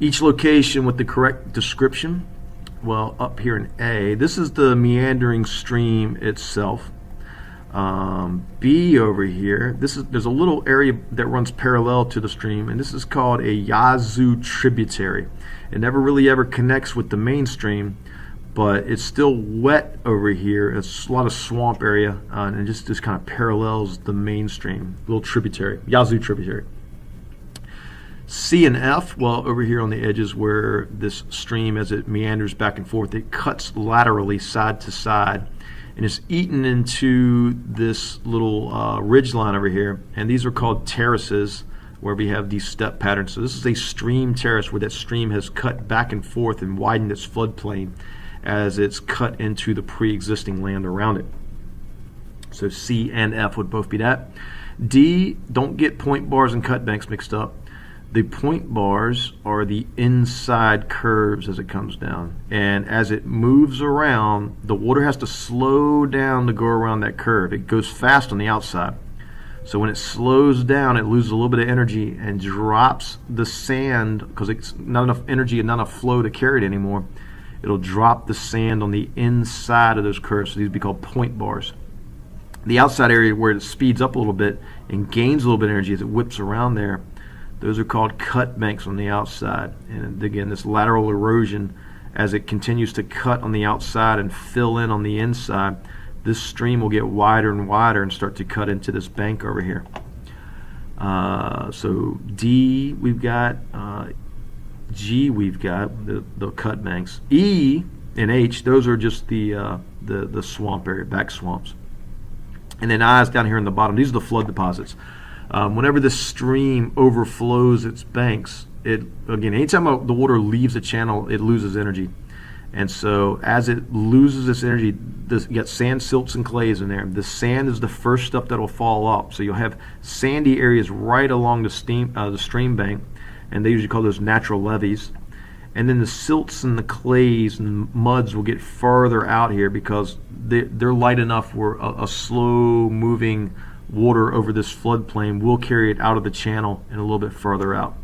Each location with the correct description. Well, up here in A, this is the meandering stream itself. B over here, there's a little area that runs parallel to the stream, and this is called a Yazoo tributary. It never really ever connects with the main stream, but it's still wet over here. It's a lot of swamp area, and it just kind of parallels the main stream, little tributary, Yazoo tributary. C and F, well, over here on the edges where this stream, as it meanders back and forth, it cuts laterally side to side, and it's eaten into this little ridge line over here, and these are called terraces, where we have these step patterns. So this is a stream terrace where that stream has cut back and forth and widened its floodplain as it's cut into the pre-existing land around it. So C and F would both be that. D, don't get point bars and cut banks mixed up. The point bars are the inside curves as it comes down, and as it moves around, the water has to slow down to go around that curve. It goes fast on the outside, so when it slows down, it loses a little bit of energy and drops the sand, because it's not enough energy and not enough flow to carry it anymore. It'll drop the sand on the inside of those curves, so these would be called point bars. The outside area where it speeds up a little bit and gains a little bit of energy as it whips around there, those are called cut banks on the outside. And again, this lateral erosion, as it continues to cut on the outside and fill in on the inside, this stream will get wider and wider and start to cut into this bank over here. So D we've got, G we've got the cut banks. E and H, those are just the swamp area, back swamps. And then I is down here in the bottom. These are the flood deposits. Whenever this stream overflows its banks, again, anytime the water leaves a channel, it loses energy. And so as it loses its energy, you got sand, silts, and clays in there. The sand is the first stuff that will fall off. So you'll have sandy areas right along the stream bank, and they usually call those natural levees. And then the silts and the clays and muds will get further out here because they're light enough where a slow-moving water over this floodplain will carry it out of the channel and a little bit further out.